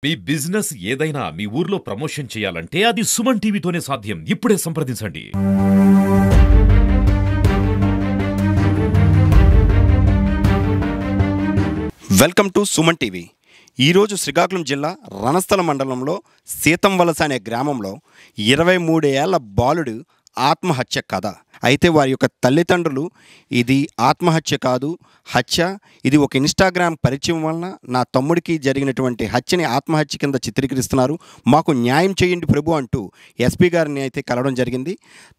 మీ business ఏదైనా మీ ఊర్లో promotion చేయాలంటే అది సుమన్ టీవీతోనే సాధ్యం. ఇప్పుడే సంప్రదించండి. Welcome to Suman TV. ఈరోజు శ్రీకాకుళం జిల్లా రణస్థల మండలంలో సీతంవలస అనే గ్రామంలో 23 ఏళ్ల బాలుడు ఆత్మహత్య కథ. అయితే వారి యొక్క తల్లిదండ్రులు ఇది ఆత్మహత్య కాదు, హత్య, ఇది ఒక ఇన్స్టాగ్రామ్ పరిచయం వలన నా తమ్ముడికి జరిగినటువంటి హత్యని ఆత్మహత్య కింద చిత్రీకరిస్తున్నారు, మాకు న్యాయం చేయండి ప్రభు అంటూ ఎస్పీ గారిని అయితే కలవడం జరిగింది.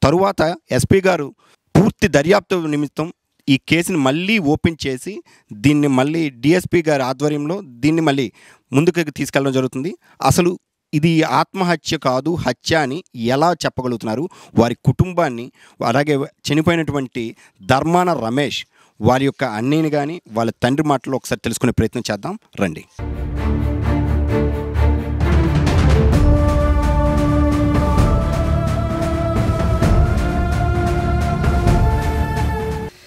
తరువాత ఎస్పీ గారు పూర్తి దర్యాప్తు నిమిత్తం ఈ కేసుని మళ్ళీ ఓపెన్ చేసి దీన్ని మళ్ళీ డిఎస్పీ గారి ఆధ్వర్యంలో దీన్ని మళ్ళీ ముందుకు తీసుకెళ్ళడం జరుగుతుంది. అసలు ఇది ఆత్మహత్య కాదు, హత్య అని ఎలా చెప్పగలుగుతున్నారు? వారి కుటుంబాన్ని, అలాగే చనిపోయినటువంటి ధర్మాన రమేష్ వారి యొక్క అన్నయ్యని కానీ వాళ్ళ తండ్రి మాటలో ఒకసారి తెలుసుకునే ప్రయత్నం చేద్దాం రండి.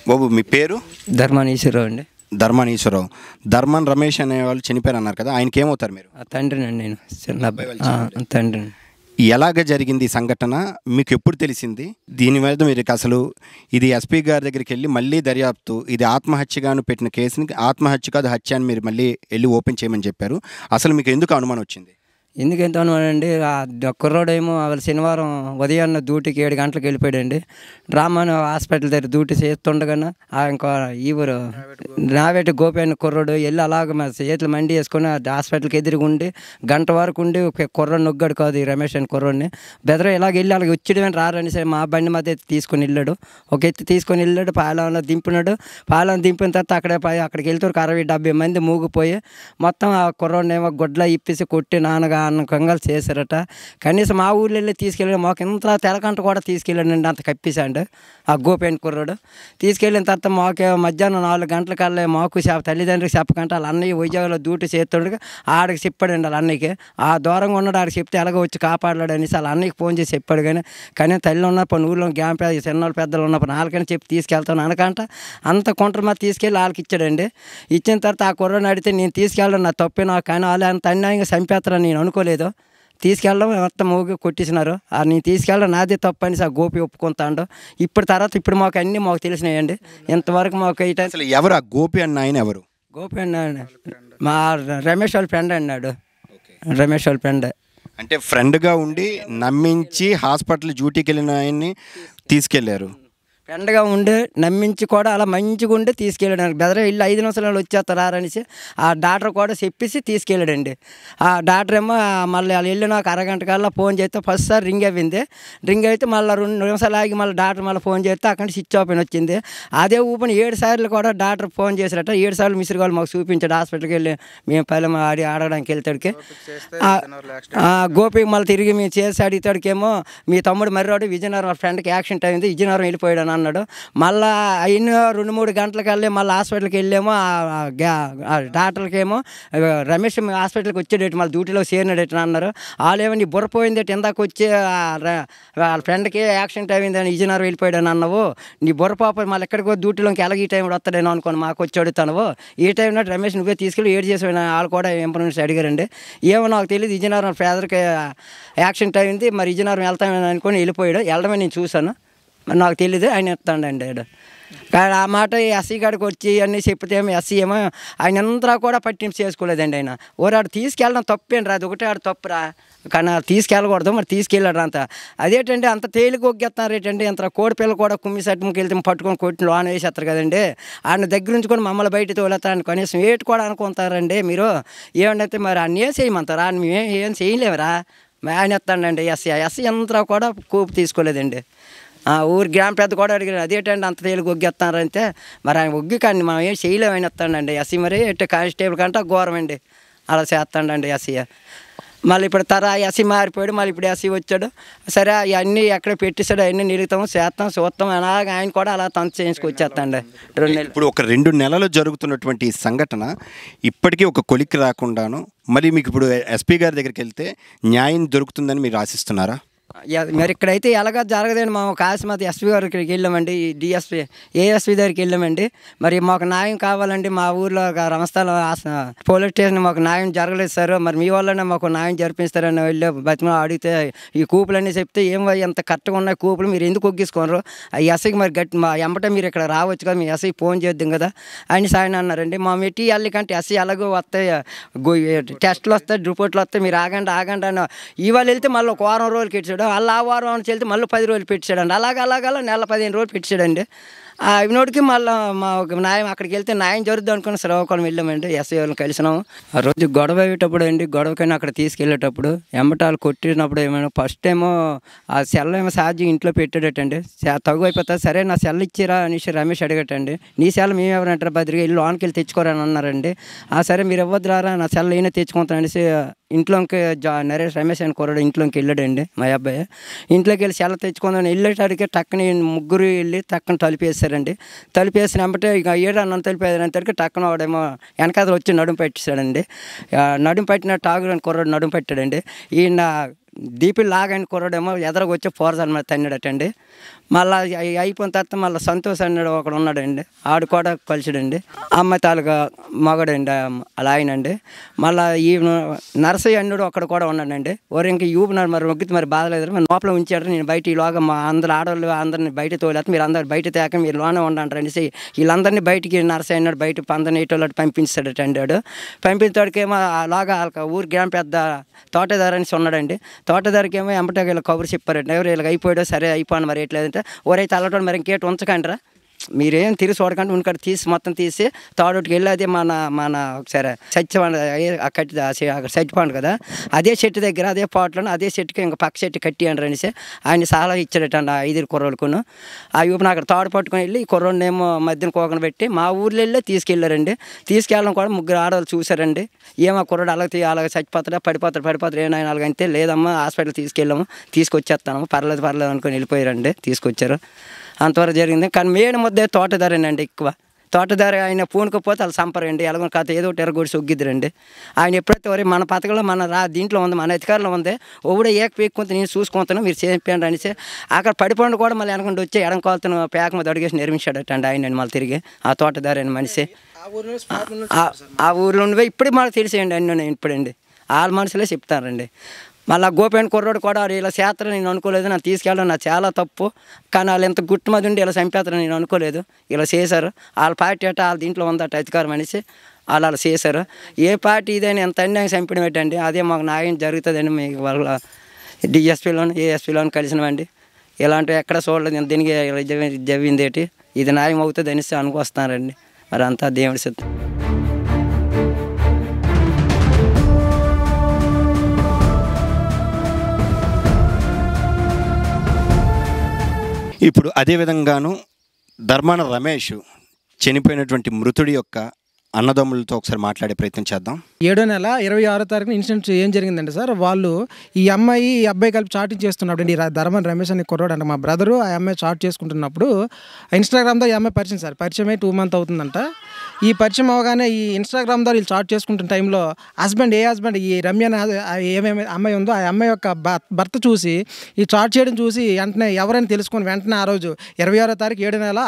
బాబు మీ పేరు? ధర్మానీశ్వరరావు అండి. ధర్మానీశ్వరరావు. ధర్మాన్ రమేష్ అనే వాళ్ళు చనిపోయారు అన్నారు కదా, ఆయనకి ఏమవుతారు మీరు? తండ్రినండి, నేను చిన్న అబ్బాయి తండ్రిని. ఎలాగ జరిగింది ఈ సంఘటన, మీకు ఎప్పుడు తెలిసింది? దీని మీద మీరు అసలు ఇది ఎస్పీ గారి దగ్గరికి వెళ్ళి మళ్ళీ దర్యాప్తు, ఇది ఆత్మహత్యగాను పెట్టిన కేసుని ఆత్మహత్య కాదు హత్య అని మీరు మళ్ళీ వెళ్ళి ఓపెన్ చేయమని చెప్పారు. అసలు మీకు ఎందుకు అనుమానం వచ్చింది? ఎందుకంత అనుమానండి, ఆ కుర్రోడేమో వాళ్ళ శనివారం ఉదయాన్న డ్యూటీకి 7 గంటలకు వెళ్ళిపోయాడండి. డ్రామాను హాస్పిటల్ దగ్గర డ్యూటీ చేస్తుండగానే ఇంకా ఈవరు నావేటి గోపి అన్న కుర్రోడు వెళ్ళి అలాగ మా చేతులు మండి వేసుకొని హాస్పిటల్కి ఎదురుగుండి గంట వరకు ఉండి ఒక కుర్రోడు నొగ్గాడు కాదు, ఈ రమేష్ అని కుర్రోడిని బెదర ఇలాగ వెళ్ళి అలాగ వచ్చేయడం రారని సరే మా బండి మధ్య తీసుకొని వెళ్ళాడు. ఒక ఎత్తి తీసుకొని వెళ్ళాడు, పాలెంలో దింపినాడు. పాలెం దింపిన తర్వాత అక్కడికి వెళ్తే 60-70 మంది మూగిపోయి మొత్తం ఆ కుర్రోడిని ఏమో గుడ్ల ఇప్పేసి కొట్టి నాన్నగా అన్న కంగాలు చేశారట. కనీసం మా ఊళ్ళో వెళ్ళి తీసుకెళ్ళి మాకు ఇంత తెలకంట కూడా తీసుకెళ్ళాడండి, అంత కప్పిసాడు ఆ గోపేన్ కుర్రాడు. తీసుకెళ్ళిన తర్వాత మాకు మధ్యాహ్నం 4 గంటలకల్లా మాకు తల్లిదండ్రులకు చెప్పకంటే వాళ్ళ అన్నయ్య వైజాగ్లో డ్యూటీ చేస్తుండగా ఆడికి చెప్పాడండి. వాళ్ళ అన్నయ్యకి ఆ దూరంగా ఉన్నాడు, ఆడికి చెప్తే ఎలాగో వచ్చి కాపాడలేడు అనేసి వాళ్ళ అన్నయ్యకి ఫోన్ చేసి చెప్పాడు. కానీ తల్లి ఉన్నప్పుడు ఊళ్ళో గ్యాం చిన్నోళ్ళు పెద్దలు ఉన్నప్పుడు వాళ్ళకని చెప్పి తీసుకెళ్తాను అనకంట అంత కొంటరు మీద తీసుకెళ్ళి వాళ్ళకి ఇచ్చాడండి. ఇచ్చిన తర్వాత ఆ కుర్రని అడిగితే నేను తీసుకెళ్ళడం నా తప్పే, నాకు కానీ వాళ్ళు అంత అన్యాయంగా చంపేస్తారని నేను అనుకోలేదు. తీసుకెళ్ళడం మొత్తం మోగి కొట్టేసినారు. నేను తీసుకెళ్ళడం నాదే తప్పు అని ఆ గోపి ఒప్పుకుంటాడు. ఇప్పుడు మాకు అన్నీ మాకు తెలిసినాయండి. ఇంతవరకు మాకు అసలు ఎవరు ఆ గోపి అన్న ఆయన? ఎవరు గోపి అన్న? మా రమేష్ వాళ్ళ ఫ్రెండ్ అన్నాడు. రమేష్ వాళ్ళ ఫ్రెండ్ అంటే ఫ్రెండ్గా ఉండి నమ్మించి హాస్పిటల్ డ్యూటీకి వెళ్ళిన ఆయన్ని తీసుకెళ్లారు. ఫ్రెండ్గా ఉండి నమ్మించి కూడా అలా మంచిగా ఉండి తీసుకెళ్ళాడు. బెదర ఇల్లు 5 నిమిషాలు వచ్చేస్తారనేసి ఆ డాక్టర్ కూడా చెప్పేసి తీసుకెళ్ళాడండి. ఆ డాక్టర్ ఏమో మళ్ళీ వాళ్ళు వెళ్ళి నాకు అరగంట కల్లా ఫోన్ చేస్తే ఫస్ట్ సార్ రింగ్ అయింది. రింగ్ అయితే మళ్ళీ 2 నిమిషాలు ఆగి మళ్ళీ డాక్టర్ మళ్ళీ ఫోన్ చేస్తే అక్కడ స్విచ్ ఆఫ్ అని వచ్చింది. అదే ఊపిని 7 సార్లు కూడా డాక్టర్ ఫోన్ చేశారట. 7 సార్లు మిస్డ్ మాకు చూపించాడు. హాస్పిటల్కి వెళ్ళి మేము పల్లె ఆడడానికి వెళ్తాడికి గోపికి మళ్ళీ తిరిగి మేము చేసి అడిగితాడికేమో మీ తమ్ముడు మర్రాడు విజయనగరం ఫ్రెండ్కి యాక్సిడెంట్ అయింది, విజయనగరం వెళ్ళిపోయాడు అన్నాడు. మళ్ళీ అయిన 2-3 గంటలకు వెళ్ళి మళ్ళీ హాస్పిటల్కి వెళ్ళేమో డాక్టర్కి ఏమో రమేష్ హాస్పిటల్కి వచ్చేటట్టు మళ్ళీ డ్యూటీలో చేరినట్టు అన్నారు. వాళ్ళు ఏమో నీ బుర్రపోయిందట, ఇందాక వచ్చి వాళ్ళ ఫ్రెండ్కి యాక్సిడెంట్ అయిందని విజయనగరం వెళ్ళిపోయాడని అన్నావు, నీ బుర్రపాప మళ్ళీ ఎక్కడికో డ్యూటీలోకి ఎలాగ ఈ టైంలో వస్తాడేనో అనుకోని మాకు వచ్చి అడుగుతాను. ఈ టైంలో రమేష్ నువ్వే తీసుకెళ్ళి ఏడు చేసి వాళ్ళు కూడా ఇన్ఫర్మేషన్ అడిగారండి. ఏమో నాకు తెలియదు, విజయనగరం ఫాదర్కి యాక్సిడెంట్ అయింది, మరి విజయనగరం వెళ్తామని అనుకొని వెళ్ళిపోయాడు. వెళ్ళడమే నేను చూశాను, నాకు తెలియదు ఆయన ఇస్తాడండి. కానీ ఆ మాట ఎస్సీ కాడికి వచ్చి అన్నీ చెప్తే ఏమో ఎస్సీ ఏమో ఆయన అంతా కూడా పట్టింపు చేసుకోలేదండి. ఆయన ఓరాడు తీసుకెళ్ళడం తప్పేంటి రా, అది ఒకటే ఆడు తప్పురా, కానీ తీసుకెళ్ళకూడదు, మరి తీసుకెళ్ళాడు అంత. అదేంటండి అంత తేలిక ఒగ్గేస్తున్నారు ఏంటండి, ఇంత కోడి పిల్లలు కూడా కుమ్మి సట్టుముకి వెళ్తే పట్టుకొని కొట్టి లోన వేసేస్తారు కదండి. ఆయన దగ్గర నుంచి కూడా మమ్మల్ని బయట తోలేస్తారని కనీసం ఏటు కూడా అనుకుంటారండి మీరు. ఏమంటే మరి అన్నీ ఏం చేయమంటారా, మేము ఏం చేయలేమురా, ఆయన ఎత్తాడండి ఎస్సీ అంతా కూడా కూపు తీసుకోలేదండి. ఊరి గ్రామ పెద్ద కూడా అడిగారు అదేంటండి అంత తేలిక ఒగ్గేస్తున్నారంటే, మరి ఆయన ఒగ్గి కానీ మనం ఏం చేయలేమని ఎత్తాడండి ఎస్సీ. మరి ఎట్టే కానిస్టేబుల్ కంటే ఘోరం అండి, అలా చేస్తాడండి ఎస్సీ. మళ్ళీ ఇప్పుడు ఎస్సీ మారిపోయాడు, మళ్ళీ ఇప్పుడు ఎస్సీ వచ్చాడు. సరే అవన్నీ ఎక్కడ పెట్టేశాడు, అవన్నీ నిలుగుతాము చేస్తాం చూస్తాం అలాగే ఆయన కూడా అలా తంత చేయించుకొచ్చేస్తాండి. 2 నెలలు ఇప్పుడు ఒక 2 నెలలు జరుగుతున్నటువంటి ఈ సంఘటన ఇప్పటికీ ఒక కొలిక్కి రాకుండాను, మరి మీకు ఇప్పుడు ఎస్పీ గారి దగ్గరికి వెళ్తే న్యాయం దొరుకుతుందని మీరు ఆశిస్తున్నారా? మరి ఇక్కడైతే ఎలాగ జరగదండి. మా కాశీమతి ఎస్పీ గారికి వెళ్ళామండి, ఈ డిఎస్పీ ఏఎస్పీ దగ్గరికి వెళ్ళామండి. మరి మాకు న్యాయం కావాలండి. మా ఊర్లో రంగస్థలం పోలీస్ స్టేషన్ మాకు న్యాయం జరగలేదు సార్, మరి మీ వల్లనే మాకు న్యాయం జరిపిస్తారని వెళ్ళి బతిమా అడిగితే ఈ కూపులన్నీ చెప్తే ఏం ఎంత కరెక్ట్గా ఉన్నాయి కూపులు, మీరు ఎందుకు ఒగ్గిసుకోనరు, ఆ ఎస్ఐకి మరి గట్టి మా ఎంబటే మీరు ఇక్కడ రావచ్చు కదా, మీ ఎస్ఐకి ఫోన్ చేద్దాం కదా అని సాయన అన్నారండి. మా మెట్టి కంటే ఎస్ఐ ఎలాగో వస్తాయి, టెస్టులు వస్తాయి, రిపోర్ట్లు వస్తాయి, మీరు ఆగండి అని ఇవాళ వెళ్తే మళ్ళీ ఒక వారం రోజులు పెట్టాడు, అలా ఆ వారం నుంచి వెళ్తే మళ్ళీ 10 రోజులు పెట్టాడండి. అలాగ నెల 15 రోజులు పెట్టాడండి. ఇవినోడికి మళ్ళీ మా న్యాయం అక్కడికి వెళ్తే న్యాయం జరుగుద్ది అనుకుని శ్రీకాకుళం వెళ్ళామండి. ఎస్ఐ వాళ్ళని కలిసినాము. ఆ రోజు గొడవ అయ్యేటప్పుడు అండి, గొడవకైనా అక్కడ తీసుకెళ్ళేటప్పుడు ఎంబటాలు కొట్టినప్పుడు ఏమైనా ఫస్ట్ ఏమో ఆ సెల్ ఏమో ఛార్జింగ్ ఇంట్లో పెట్టాడటండి. తగు అయిపోతుంది, సరే నా సెల్ ఇచ్చిరా అనేసి రమేష్ అడిగటండి. నీ సెల్ మేము ఎవరంటారు బద్రిగా ఇల్లు లోనికి వెళ్ళి తెచ్చుకోరని అన్నారండి. సరే మీరు ఇవ్వద్దురారా, నా సెల్ నేనే తెచ్చుకుంటాను అనేసి ఇంట్లోకి నరేష్ రమేష్ అని కుర్రాడు ఇంట్లోకి వెళ్ళాడండి. మా అబ్బాయి ఇంట్లోకి వెళ్ళి సెల తెచ్చుకుందామని వెళ్ళేటాడికి టక్కని ముగ్గురు వెళ్ళి టక్కన తలిపేసారండి. తలిపేసినప్పటి ఇక ఏడన్న తలిపేసరికి టక్కన వాడేమో వెనకాల వచ్చి నడుము పెట్టేశాడండి. నడుము పట్టిన టాగు అని కుర్రాడు నడుము పెట్టాడండి. ఈయన డీపీ లాగని కుర్రాడేమో ఎదరకు వచ్చి పోరసాల మీద తన్నాడటండి. మళ్ళీ అయిపోయిన తర్వాత మళ్ళీ సంతోష్ అన్నాడు ఒకడు ఉన్నాడండి, ఆడు కూడా కలిసాడండి. అమ్మాయి తాలూకా మగడండి అలా ఆయనండి. మళ్ళీ ఈ నరసయ్య అన్నాడు ఒకడు కూడా ఉన్నాడండి. ఓరు ఇంకా యూపున్నాడు, మరి మొగ్గితే మరి బాధలేదు, మరి లోపల ఉంచాడు, నేను బయట ఈలోగా మా అందరు ఆడవాళ్ళు అందరినీ బయట తోలేస్తే మీరు అందరు బయట తేక మీరు లోనే ఉండంటారు అనేసి వీళ్ళందరినీ బయటికి నరసయ్య అన్నాడు బయట అందరినీ ఇటోళ్ళకి పంపించాడటండి. వాడు పంపించడానికేమో అలాగా ఊరు గ్రామ పెద్ద తోటదారు అనేసి ఉన్నాడండి. తోటదారికేమో ఎంబటే వీళ్ళు కబురు చెప్పారండి, ఎవరు వీళ్ళకి అయిపోయాడో సరే అయిపోయాను మరి ఎట్లేదంటే, ఒరైతే అల్లటోడు మరి ఇంకేటి ఉంచకండిరా, మీరేం తిరిగి చూడకండి ఉనికి తీసి మొత్తం తీసి తాడుకి వెళ్ళి అదే మన ఒకసారి చచ్చిపోండి కట్టి అక్కడ చచ్చిపోండి కదా, అదే చెట్టు దగ్గర అదే పాటలో అదే చెట్టుకి ఇంకా పక్క చెట్టు కట్టి అంటారు అనేసి ఆయన సలహా ఇచ్చాడటండి. 5 కుర్రోళ్ళకును ఆ యూపును అక్కడ తాడు పట్టుకొని వెళ్ళి ఈ కుర్రోడిని ఏమో మధ్యన కోకను పెట్టి మా ఊర్లో వెళ్ళి తీసుకెళ్ళారండి. తీసుకెళ్ళడం కూడా 3 ఆడవాళ్ళు చూసారండి. ఏమో కుర్రోడు అలాగ చచ్చిపోతాడా పడిపోతాడు ఏమైనా అలాగంటే లేదమ్మా హాస్పిటల్ తీసుకెళ్ళాము, తీసుకొచ్చేస్తాము, పర్లేదు అనుకుని వెళ్ళిపోయారండి. తీసుకొచ్చారు, అంతవరకు జరిగింది. కానీ మేడ ముద్దే తోటదారేనండి ఎక్కువ. తోటదారి ఆయన పూనుకపోతే వాళ్ళు సంపరండి, ఎలాగో కథ ఏదో ఒకటి ఎరగొడిసి ఒగ్గిద్దరండి. ఆయన ఎప్పుడైతే వరే మన పథకంలో మన దీంట్లో ఉంది, మన అధికారంలో ఉంది, ఒకడే ఏక పీక్కుంటే నేను చూసుకుంటాను మీరు చేయండి అనేసి అక్కడ పడిపోండి కూడా మళ్ళీ వెనకుండా వచ్చి ఎడంకోలతను పేక మీద అడిగేసి నిర్మించాడటండి ఆయన మళ్ళీ తిరిగి ఆ తోటదారి అని మనిషి. ఆ ఊర్లో ఉండి ఇప్పుడు మాకు తెలిసేయండి అన్నీ ఇప్పుడండి వాళ్ళ మనుషులే చెప్తారండి. మళ్ళీ గోపేణ కుర్రోడు కూడా ఇలా చేస్తారని నేను అనుకోలేదు, నన్ను తీసుకెళ్ళడం నా చాలా తప్పు, కానీ వాళ్ళు ఎంత గుట్టు మీద ఉండి ఇలా చంపేస్తారని నేను అనుకోలేదు. ఇలా చేశారు, వాళ్ళ పార్టీ అట వాళ్ళ దీంట్లో ఉందట అధికారం అనేసి వాళ్ళు చేశారు. ఏ పార్టీ ఇదని ఎంత అన్యాయం చంపడం ఏంటండి, అదే మాకు న్యాయం జరుగుతుందని మీకు వాళ్ళ డిఎస్పీలోను ఏఎస్పీలోను కలిసినవండి. ఇలాంటివి ఎక్కడ చూడలేదు, దీనికి జరిగింది ఏంటి, ఇది న్యాయం అవుతుంది అనేసి అనుకొస్తున్నారండి. మరి అంతా దేవుడి సిద్ధం. ఇప్పుడు అదేవిధంగాను ధర్మాన రమేష్ చనిపోయినటువంటి మృతుడి యొక్క అన్నదమ్ములతో ఒకసారి మాట్లాడే ప్రయత్నం చేద్దాం. 7వ నెల 26వ తారీఖున ఇన్సిడెంట్ ఏం జరిగిందంటే సార్, వాళ్ళు ఈ అబ్బాయి కలిపి చాటింగ్ చేస్తున్నప్పుడు అండి, ధర్మన్ రమేష్ అని కుర్రాడు అంటే మా బ్రదరు ఆ అమ్మాయి చాట్ చేసుకుంటున్నప్పుడు ఇన్స్టాగ్రామ్లో ఈ అమ్మాయి పరిచయం సార్, పరిచయం అయ్యి 2 మంత్ అవుతుందంట. ఈ పరిచయం అవగానే ఈ ఇన్స్టాగ్రామ్ ద్వారా వీళ్ళు చాట్ చేసుకుంటున్న టైంలో హస్బెండ్ ఈ రమ్య ఏమేమి అమ్మాయి ఉందో ఆ అమ్మాయి యొక్క భర్త చూసి ఈ చాట్ చేయడం చూసి వెంటనే ఎవరైనా తెలుసుకొని వెంటనే ఆ రోజు 26వ తారీఖు 7వ నెల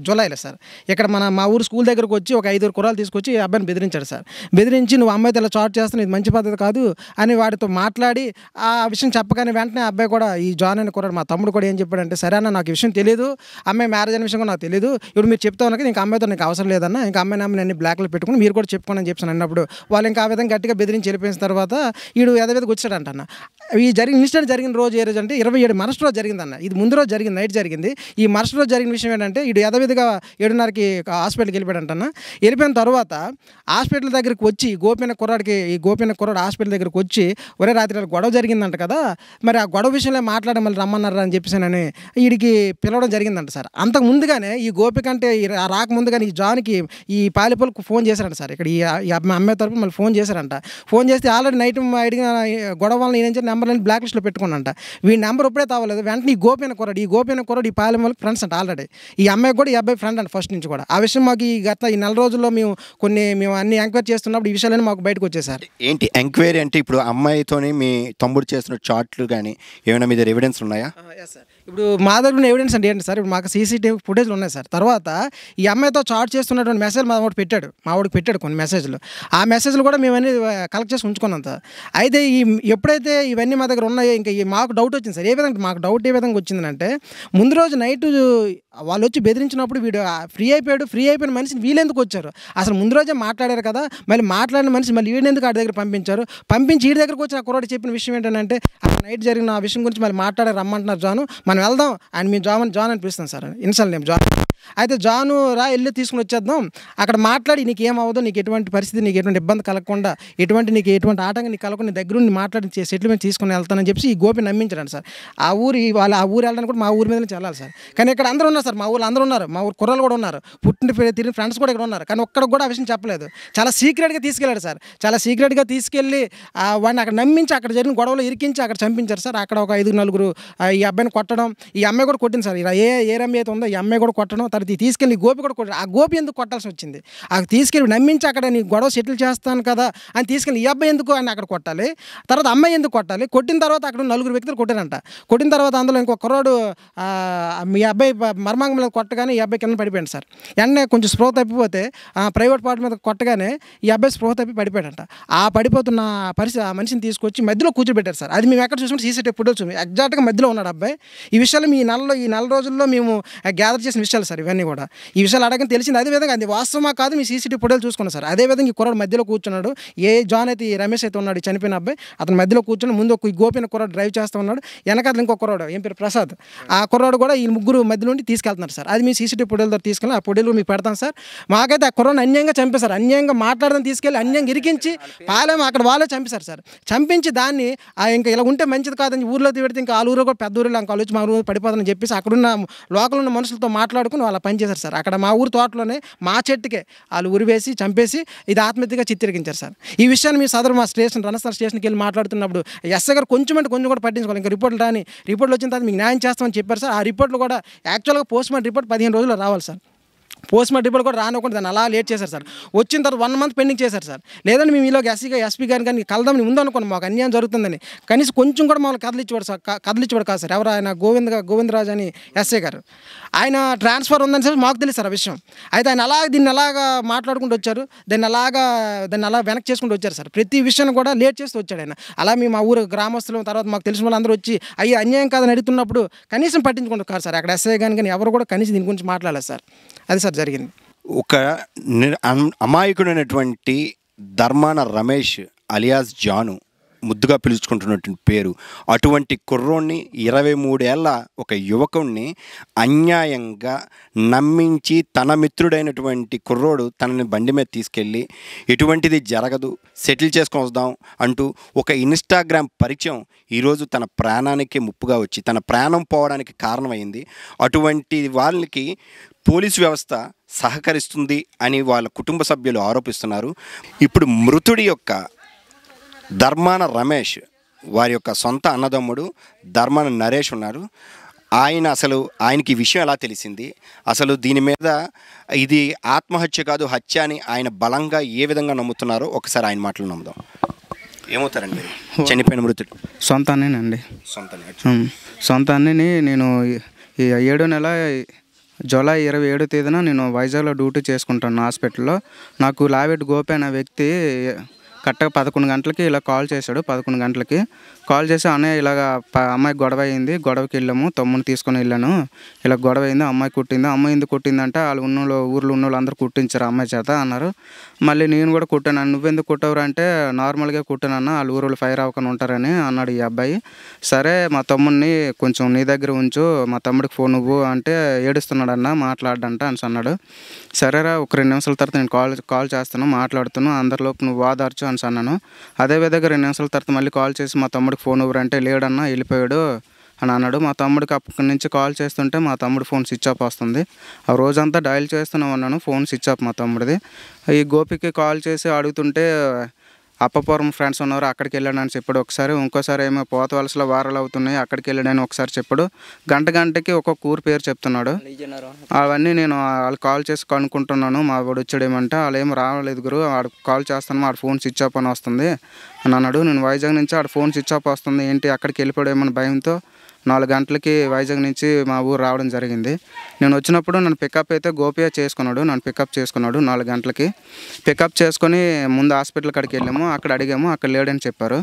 జూలైలో సార్ ఇక్కడ మా ఊరు స్కూల్ దగ్గరకు వచ్చి ఒక 5 కుర్రాలు తీసుకొచ్చి ఈ అబ్బాయిని బెదిరించాడు సార్. బెదిరించి నువ్వు అమ్మాయితో ఇలా చాట్ చేస్తున్నావు, ఇది మంచి పద్ధతి కాదు అని వాడితో మాట్లాడి ఆ విషయం చెప్పగానే వెంటనే అబ్బాయి కూడా ఈ జాన్ అని కుర్రాడు మా తమ్ముడు కూడా ఏం చెప్పాడంటే, సరే అన్న నాకు ఈ విషయం తెలియదు, అమ్మాయి మ్యారేజ్ అనే విషయం కూడా నాకు తెలియదు, ఇప్పుడు మీరు చెప్తా ఉన్నా ఇంకా అమ్మాయితో నీకు అవసరం లేదన్న, ఇంకా అమ్మాయి అన్ని బ్లాక్లో పెట్టుకుని మీరు కూడా చెప్పుకోండి అని చెప్పాను అన్నప్పుడు వాళ్ళు ఇంకా ఆ విధంగా గట్టిగా బెదిరించి వెళ్ళిపోయిన తర్వాత వీడు ఎదవేదకు వచ్చాడంట అన్న. ఈ ఇన్సిడెంట్ జరిగిన రోజు ఏ రోజు అంటే 27 మరుసటి రోజు జరిగిందన్న. ఇది ముందు రోజు జరిగింది, నైట్ జరిగింది. ఈ మరుసటి రోజు జరిగిన విషయం ఏంటంటే వీడు యథావిధిగా 7:30కి హాస్పిటల్కి వెళ్ళిపోయాడంటన్న. వెళ్ళిపోయిన తర్వాత హాస్పిటల్ దగ్గరికి వచ్చి గోపిన కుర్రాడు హాస్పిటల్ దగ్గరికి వచ్చి ఒరే రాత్రి గొడవ జరిగిందంట కదా, మరి ఆ గొడవ విషయంలో మాట్లాడి మళ్ళీ రమ్మన్నారా అని చెప్పేసానని వీడికి పిలవడం జరిగిందంట సార్. అంతకు ముందుగానే ఈ గోపిక అంటే రాకముందుగానే ఈ జాన్కి వీళ్ళకి ఈ పాలిపల్కి ఫోన్ చేశారంట సార్. ఇక్కడ ఈ అమ్మాయి తరపు మళ్ళీ ఫోన్ చేశారంట. ఫోన్ చేస్తే ఆల్రెడీ నైట్ అడిగిన గొడవ వల్ల ఏం చేసి నెంబర్లని బ్లాక్ లిస్ట్లో పెట్టుకున్నంట. వీడి నెంబర్ ఇప్పుడే తావలేదు. వెంటనే ఈ గోపిన కుర్రాడు ఈ పాలెం వాళ్ళకి ఫ్రెండ్స్ అంట ఆల్రెడీ. ఈ అమ్మాయి కూడా ఈ అబ్బాయి ఫ్రెండ్ అంట ఫస్ట్ నుంచి కూడా. ఆ విషయం మాకు ఈ నెల రోజుల్లో మేము అన్ని ఎంక్వైరీ చేస్తున్నప్పుడు ఈ విషయాలన్నీ మాకు బయటకు వచ్చేసారు. ఏంటి ఎంక్వైరీ అంటే ఇప్పుడు అమ్మాయితోని మీ తమ్ముడు చేస్తున్న చాట్లు కానీ ఏమైనా మీ దగ్గర ఎవిడెన్స్ ఉన్నాయా? సార్ ఇప్పుడు మా దగ్గర ఎవిడెన్స్ అంటే ఏంటి సార్, ఇప్పుడు మాకు సీసీటీవీ ఫుటేజ్లు ఉన్నాయి సార్. తర్వాత ఈ అమ్మాయితో చాట్ చేస్తున్నటువంటి మెసేజ్ మా వాడికి పెట్టాడు కొన్ని మెసేజ్లు. ఆ మెసేజ్లు కూడా మేమన్నీ కలెక్ట్ చేసి ఉంచుకున్నాం సార్. అయితే ఎప్పుడైతే ఇవన్నీ మా దగ్గర ఉన్నాయో ఇంకా మాకు డౌట్ వచ్చింది సార్. మాకు డౌట్ ఏ విధంగా వచ్చిందంటే, ముందు రోజు నైట్ వాళ్ళు వచ్చి బెదిరించినప్పుడు వీడు ఫ్రీ అయిపోయిన మనిషిని వీళ్ళెందుకు వచ్చారు? అసలు ముందు రోజే మాట్లాడారు కదా, మళ్ళీ మాట్లాడిన మనిషి మళ్ళీ వీడెందుకు ఆడి దగ్గర పంపించి వీడి దగ్గరకు వచ్చి ఆ కుర్రాడు చెప్పిన విషయం ఏంటంటే, నైట్ జరిగిన ఆ విషయం గురించి మళ్ళీ మాట్లాడారు, రమ్మంటున్నారు జాను, మనం వెళ్దాం అండ్ మేము జాన్ అని పిలుస్తాం సార్, ఇన్సల్ నేమ్ జాన్. అయితే జాను వెళ్ళి తీసుకుని వచ్చేద్దాం, అక్కడ మాట్లాడి నీకు ఏమవ్వదు, నీకు ఎటువంటి పరిస్థితి, నీకు ఎటువంటి ఇబ్బంది కలగకుండా, నీకు ఎటువంటి ఆటంకం నీకు కలగకుండా నీ దగ్గర మాట్లాడి సెటిల్మెంట్ తీసుకుని వెళ్తానని చెప్పి ఈ గోపి నమ్మించాడు సార్. ఆ ఊరు వెళ్ళడానికి కూడా మా ఊరి మీద నుంచి వెళ్ళాలి సార్. కానీ ఇక్కడ అందరూ ఉన్నారు సార్, మా ఊరు అందరూ ఉన్నారు, మా ఊరు కుర్రలు కూడా ఉన్నారు, తిరిగిన ఫ్రెండ్స్ కూడా ఇక్కడ ఉన్నారు. కానీ ఒక్కడికి కూడా ఆ విషయం చెప్పలేదు. చాలా సీక్రెట్గా తీసుకెళ్ళాడు సార్. చాలా సీక్రెట్గా తీసుకెళ్ళి వాడిని అక్కడ నమ్మించి అక్కడ జరిగిన గొడవలు ఇరికించి అక్కడ చంపించారు సార్. అక్కడ ఒక 5-4 ఈ అబ్బాయిని కొట్టడం, ఈ అమ్మాయి కూడా కొట్టింది సార్. ఇలా ఏ రమ్య అయితే ఉందో ఈ అమ్మాయి కూడా కొట్టడం, తర్వాత తీసుకెళ్ళి గోపి కూడా కొట్టాడు. ఆ గోపి ఎందుకు కొట్టాల్సి వచ్చింది? ఆ తీసుకెళ్ళి నమ్మించి అక్కడ నీ గొడవ సెటిల్ చేస్తాను కదా అని తీసుకెళ్ళి ఈ అబ్బాయి ఎందుకు అని అక్కడ కొట్టాలి, తర్వాత అమ్మాయి ఎందుకు కొట్టాలి? కొట్టిన తర్వాత అక్కడ 4 వ్యక్తులు కొట్టారంట. కొట్టిన తర్వాత అందులో ఇంకో కుర్రాడు మీ అబ్బాయి మర్మాంగం మీద కొట్టగానే ఈ అబ్బాయి కింద పడిపోయాడు సార్. వెంటనే కొంచెం స్పృహ తప్పిపోతే ప్రైవేట్ పార్ట్ మీద కొట్టగానే ఈ అబ్బాయి స్పృహ తప్పి పడిపోయాడంట. ఆ పడిపోతున్న పరిస్థితి ఆ మనిషిని తీసుకొచ్చి మధ్యలో కూర్చోబెట్టారు సార్. అది మేము ఎక్కడ చూసుకుంటే సీసీటీవీ ఫుటేజ్ చూసి ఎగ్జాక్ట్గా మధ్యలో ఉన్నాడు అబ్బాయి. ఈ విషయాలు ఈ నెల రోజుల్లో మేము గ్యాదర్ చేసిన విషయాలు సార్ ఇవన్నీ కూడా. ఈ విషయాలు అడగని తెలిసింది. అదేవిధంగా అది వాస్తవమా కాదు మీ సీసీటీవీ ఫుటేజ్ చూసుకున్నాం సార్. అదేవిధంగా ఈ కుర్రాడు మధ్యలో కూర్చున్నాడు. జాన్ అయితే ఈ రమేష్ అయితే ఉన్నాడు, చనిపోయిన అబ్బాయి, అతను మధ్యలో కూర్చొని ముందు ఈ గోపిన కుర్రాడు డ్రైవ్ చేస్తూ ఉన్నాడు, వెనకాల ఇంకో కుర్రాడు ఏం పేరు ప్రసాద్, ఆ కుర్రాడు కూడా ఈ ముగ్గురు మధ్య నుండి తీసుకెళ్తున్నారు సార్. అది మీ సీసీటీవీ ఫుటేజ్ ద్వారా తీసుకెళ్ళి ఆ ఫుటేజ్ మీకు పెడతాం సార్. మాకైతే ఆ కుర్రాడు అన్యాయంగా చంపేశారు, అన్యాయంగా మాట్లాడడం తీసుకెళ్ళి అన్యాయంగా ఇరికించి పాలెం అక్కడ వాళ్ళే చంపేశారు సార్. చంపించి దాన్ని ఇంకా ఇలా ఉంటే మంచిది కాదని ఊర్లో పెడితే ఇంకా ఆ ఊరు కూడా పెద్ద ఊరిలో ఇంకా వచ్చి మా ఊరు పడిపోతుందని చెప్పేసి అక్కడున్న లోకల్ ఉన్న మనుషులతో మాట్లాడుకుని వాళ్ళ పని చేశారు సార్. అక్కడ మా ఊరు తోటలోనే మా చెట్టుకే వాళ్ళు ఉరివేసి చంపేసి ఇది ఆత్మహత్యగా చిత్రీకరించారు సార్. ఈ విషయాన్ని మీ సదరు మా రణస్థల స్టేషన్కి వెళ్ళి మాట్లాడుతున్నప్పుడు ఎస్ఐ గారు కొంచెం కూడా పట్టించుకోవాలి. ఇంకా రిపోర్ట్లు వచ్చిన తర్వాత మీకు న్యాయం చేస్తామని చెప్పారు సార్. ఆ రిపోర్ట్లు కూడా యాక్చువల్గా పోస్ట్మార్టం రిపోర్ట్ 15 రోజుల్లో రావాలి సార్. పోస్ట్మార్టం రిపోర్ట్ కూడా రానివ్వకుండా దాన్ని అలా లేట్ చేశారు సార్. వచ్చిన తర్వాత 1 month పెండింగ్ చేశారు సార్. లేదంటే మేము ఈలోకి ఎస్పీ గారిని కానీ కలదామని ఉందనుకోండి, మాకు అన్యాయం జరుగుతుందని కనీసం కొంచెం కూడా మమ్మల్ని కదిలిచ్చేవాడు కాదు సార్. ఎవరు ఆయన గోవిందరాజు అని ఎస్ఐ గారు, ఆయన ట్రాన్స్ఫర్ ఉందని సార్ మాకు తెలుసు సార్ ఆ విషయం. అయితే ఆయన దీన్ని అలాగా మాట్లాడుకుంటూ వచ్చారు, దాన్ని అలా వెనక్కి చేసుకుంటూ వచ్చారు సార్. ప్రతి విషయాన్ని కూడా లేట్ చేస్తూ వచ్చాడు ఆయన. అలా మేము మా ఊరు గ్రామస్తులు తర్వాత మాకు తెలిసిన వాళ్ళందరూ వచ్చి అయ్యి అన్యాయం కాదని అడుగుతున్నప్పుడు కనీసం పట్టించుకుంటూ కాదు సార్. అక్కడ ఎస్ఐ కానీ ఎవరు కూడా కనీసం దీని గురించి మాట్లాడలేదు సార్. అది సార్ జరిగింది. ఒక అమాయకుడైనటువంటి ధర్మాన రమేష్ అలియాస్ జాను, ముద్దుగా పిలుచుకుంటున్నటువంటి పేరు, అటువంటి కుర్రోడిని 23 ఏళ్ళ ఒక యువకుడిని అన్యాయంగా నమ్మించి తన మిత్రుడైనటువంటి కుర్రోడు తనని బండి మీద తీసుకెళ్ళి ఎటువంటిది జరగదు సెటిల్ చేసుకొని వద్దాం అంటూ ఒక ఇన్స్టాగ్రామ్ పరిచయం ఈరోజు తన ప్రాణానికి ముప్పుగా వచ్చి తన ప్రాణం పోవడానికి కారణమైంది. అటువంటి వాళ్ళకి పోలీసు వ్యవస్థ సహకరిస్తుంది అని వాళ్ళ కుటుంబ సభ్యులు ఆరోపిస్తున్నారు. ఇప్పుడు మృతుడి యొక్క ధర్మాన రమేష్ వారి యొక్క సొంత అన్నదమ్ముడు ధర్మాన నరేష్ ఉన్నారు. ఆయనకి ఈ విషయం ఎలా తెలిసింది, అసలు దీని మీద ఇది ఆత్మహత్య కాదు హత్య అని ఆయన బలంగా ఏ విధంగా నమ్ముతున్నారో ఒకసారి ఆయన మాటలు నమ్ముదాం. ఏమవుతారండి చనిపోయిన మృతుడు? సొంత అన్నేనండి. సొంత అన్నని నేను 7వ నెల జూలై 27వ తేదీన నేను వైజాగ్లో డ్యూటీ చేసుకుంటాను హాస్పిటల్లో. నాకు లావెట్ గోపి అనే వ్యక్తి కరెక్ట్గా 11 గంటలకి ఇలా కాల్ చేశాడు. 11 గంటలకి కాల్ చేసి అన్నయ్య ఇలాగ అమ్మాయి గొడవ అయింది, గొడవకి వెళ్ళాము, తమ్ముని తీసుకొని వెళ్ళాను, ఇలా గొడవ అయింది, అమ్మాయి కుట్టింది, అమ్మాయి ఎందుకు కుట్టిందంటే వాళ్ళు ఊర్లో ఉన్న వాళ్ళు అందరూ కుట్టించారు అమ్మాయి చేత అన్నారు. మళ్ళీ నేను కూడా కుట్టాను, నువ్వెందుకు కుట్టవరు అంటే నార్మల్గా కుట్టానన్న, వాళ్ళ ఊరు ఫైర్ అవ్వకుండా ఉంటారని అన్నాడు ఈ అబ్బాయి. సరే మా తమ్ముడిని కొంచెం నీ దగ్గర ఉంచు, మా తమ్ముడికి ఫోన్ నువ్వు అంటే ఏడుస్తున్నాడన్న మాట్లాడంట అని అన్నాడు. సరేరా ఒక 2 నిమిషాల తర్వాత నేను కాల్ చేస్తాను, మాట్లాడుతున్నాను, అందరిలోపు నువ్వు వాదార్చు అని అన్నాను. అదేవిధంగా 2 నిమిషాల తర్వాత మళ్ళీ కాల్ చేసి మా తమ్ముడికి ఫోన్ ఎవరు అంటే లేడన్నా వెళ్ళిపోయాడు, అని అన్నాడు. మా తమ్ముడికి అక్కడి నుంచి కాల్ చేస్తుంటే మా తమ్ముడు ఫోన్ స్విచ్ ఆఫ్ వస్తుంది. ఆ రోజంతా డయల్ చేస్తూనే ఉన్నాను, ఫోన్ స్విచ్ ఆఫ్ మా తమ్ముడిది. ఈ గోపికి కాల్ చేసి అడుగుతుంటే అప్పపురం ఫ్రెండ్స్ ఉన్నారు, అక్కడికి వెళ్ళాడని చెప్పాడు ఒకసారి. ఇంకోసారి ఏమో పోత వలసలో వారాలు అవుతున్నాయి, అక్కడికి వెళ్ళాడని ఒకసారి చెప్పాడు. గంటకి ఒక్కొక్క ఊరు పేరు చెప్తున్నాడు. అవన్నీ నేను వాళ్ళు కాల్ చేసి కనుక్కుంటున్నాను, మా వాడు వచ్చాడేమంటే వాళ్ళు ఏమో రాలేదు గురు, వాడు కాల్ చేస్తాను వాడు ఫోన్ స్విచ్ ఆఫ్ అని వస్తుంది అని అన్నాడు. నేను వైజాగ్ నుంచి వాడు ఫోన్ స్విచ్ ఆఫ్ వస్తుంది ఏంటి అక్కడికి వెళ్ళిపోయామని భయంతో 4 గంటలకి వైజాగ్ నుంచి మా ఊరు రావడం జరిగింది. నేను వచ్చినప్పుడు నన్ను పికప్ అయితే గోపియా చేసుకున్నాడు, నన్ను పికప్ చేసుకున్నాడు 4 గంటలకి. పికప్ చేసుకొని ముందు హాస్పిటల్ కాడికి వెళ్ళాము, అక్కడ అడిగాము, అక్కడ లేడని చెప్పారు.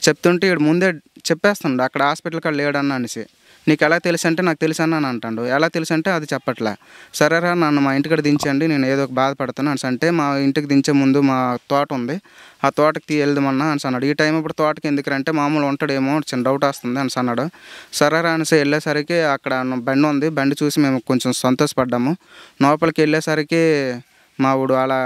చెప్తుంటే ఇక్కడ ముందే చెప్పేస్తుండే అక్కడ హాస్పిటల్ కాడ లేడన్న అనేసి. నీకు ఎలా తెలుసు అంటే నాకు తెలుసు అని అంటాడు. ఎలా తెలుసు అంటే అది చెప్పట్లే. సరేరా నన్ను మా ఇంటికి దించండి, నేను ఏదో ఒక బాధపడతాను అని అంటే మా ఇంటికి దించే ముందు మా తోట ఉంది, ఆ తోటకి వెళ్దామన్నా అని అన్నాడు. ఈ టైం ఇప్పుడు తోటకి ఎందుకంటే మామూలు ఉంటాడేమో చిన్న డౌట్ వస్తుంది అని అన్నాడు. సరేరా అనేసి వెళ్ళేసరికి అక్కడ బండి ఉంది, బండి చూసి మేము కొంచెం సంతోషపడ్డాము. లోపలికి వెళ్ళేసరికి మా ఊడు అలా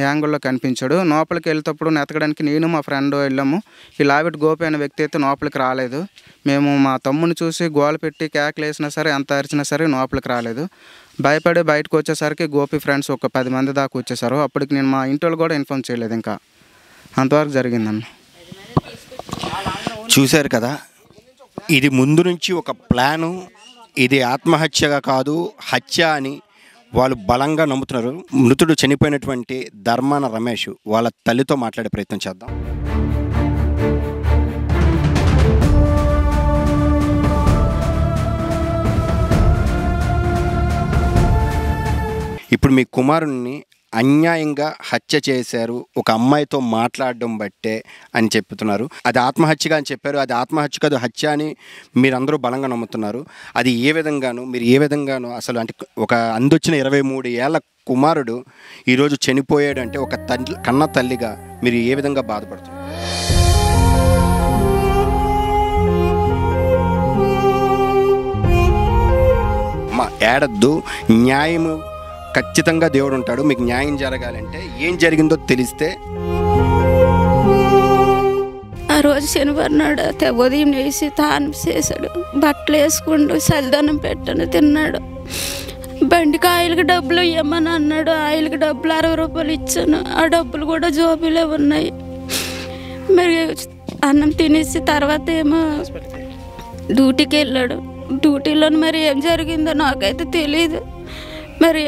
యాంగిల్లో కనిపించాడు. లోపలికి వెళ్తేప్పుడు నెతకడానికి నేను మా ఫ్రెండ్ వెళ్ళాము. ఈ లావిట్ గోపి అనే వ్యక్తి అయితే లోపలికి రాలేదు. మేము మా తమ్ముని చూసి గోల పెట్టి కేకలు వేసినా సరే ఎంత అరిచినా సరే లోపలికి రాలేదు. భయపడి బయటకు వచ్చేసరికి గోపి ఫ్రెండ్స్ ఒక 10 మంది దాకా వచ్చేసారు. అప్పటికి నేను మా ఇంటి వాళ్ళు కూడా ఇన్ఫార్మ్ చేయలేదు, ఇంకా అంతవరకు జరిగిందన్న. చూశారు కదా, ఇది ముందు నుంచి ఒక ప్లాను, ఇది ఆత్మహత్యగా కాదు హత్య అని వాళ్ళు బలంగా నమ్ముతున్నారు. మృతుడు చనిపోయినటువంటి ధర్మాన రమేష్ వాళ్ళ తల్లితో మాట్లాడే ప్రయత్నం చేద్దాం. ఇప్పుడు మీ కుమారుణ్ణి అన్యాయంగా హత్య చేశారు, ఒక అమ్మాయితో మాట్లాడడం బట్టే అని చెప్తున్నారు. అది ఆత్మహత్యగా అని చెప్పారు. అది ఆత్మహత్య కాదు, హత్య అని మీరందరూ బలంగా నమ్ముతున్నారు. అది ఏ విధంగాను, మీరు ఏ విధంగాను అసలు అంటే ఒక అందొచ్చిన 23 ఏళ్ల కుమారుడు ఈరోజు చనిపోయాడు అంటే ఒక కన్న తల్లిగా మీరు ఏ విధంగా బాధపడుతున్నారు? మా ఏడద్దు, న్యాయము ఖచ్చితంగా దేవుడు ఉంటాడు. మీకు న్యాయం జరగాలంటే ఏం జరిగిందో తెలిస్తే. ఆ రోజు శనివారం నాడు ఉదయం వేసి తాను చేశాడు, బట్టలు వేసుకుంటూ చలిదనం పెట్టాను, తిన్నాడు. బండికి ఆయిల్కి డబ్బులు ఇవ్వమని అన్నాడు. ఆయిల్కి డబ్బులు 60 రూపాయలు ఇచ్చాను. ఆ డబ్బులు కూడా జోబీలో ఉన్నాయి. మరి అన్నం తినేసి తర్వాత ఏమో డ్యూటీకి వెళ్ళాడు. డ్యూటీలో మరి ఏం జరిగిందో నాకైతే తెలియదు. మరి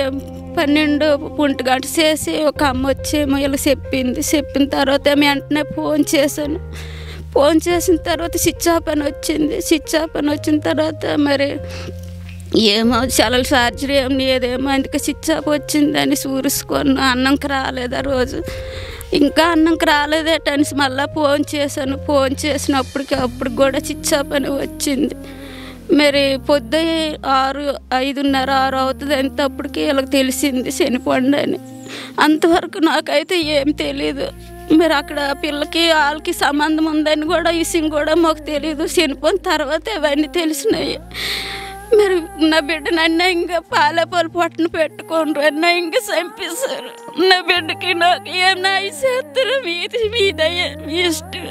12 గంట చేసి ఒక అమ్మ వచ్చేమో ఇలా చెప్పింది. చెప్పిన తర్వాత వెంటనే ఫోన్ చేశాను. ఫోన్ చేసిన తర్వాత స్విచ్ ఆఫ్ అని వచ్చింది. స్విచ్ ఆఫ్ అని వచ్చిన తర్వాత మరి ఏమో చాలా ఛార్జర్ ఏం లేదేమో, అందుకే స్విచ్ ఆఫ్ వచ్చిందని చూసుకొని అన్నంకి రాలేదు ఆ రోజు. ఇంకా అన్నంకి రాలేదేటని మళ్ళీ ఫోన్ చేశాను. ఫోన్ చేసినప్పటికి కూడా స్విచ్ ఆఫ్ అని వచ్చింది. మరి పొద్దు 5:30-6 అవుతుంది. అంతప్పటికి వీళ్ళకి తెలిసింది చనిపోండి అని. అంతవరకు నాకైతే ఏం తెలీదు. మరి అక్కడ పిల్లకి వాళ్ళకి సంబంధం ఉందని కూడా విషయం కూడా మాకు తెలియదు. చనిపోయిన తర్వాత ఇవన్నీ తెలిసినాయి. మరి నా బిడ్డను అన్యాయంగా పాలు పొట్టను పెట్టుకోండి, అన్యాయంగా చంపేశారు. నా బిడ్డకి నాకు ఏం నాయ చేస్తారు, మీదయ్య మీ ఇష్టం.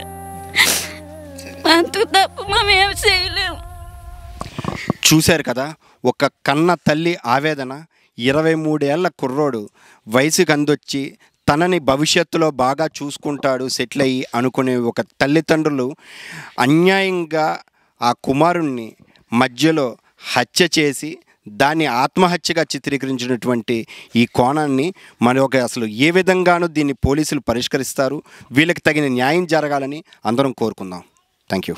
అంత తప్ప మేము ఏం చేయలేము. చూశారు కదా, ఒక కన్న తల్లి ఆవేదన. 23 ఏళ్ల కుర్రోడు వయసుకి అందొచ్చి తనని భవిష్యత్తులో బాగా చూసుకుంటాడు, సెటిల్ అయ్యి అనుకునే ఒక తల్లిదండ్రులు అన్యాయంగా ఆ కుమారుణ్ణి మధ్యలో హత్య చేసి దాన్ని ఆత్మహత్యగా చిత్రీకరించినటువంటి ఈ కోణాన్ని అసలు ఏ విధంగానూ దీన్ని పోలీసులు పరిష్కరిస్తారు, వీళ్ళకి తగిన న్యాయం జరగాలని అందరం కోరుకుందాం. Thank you.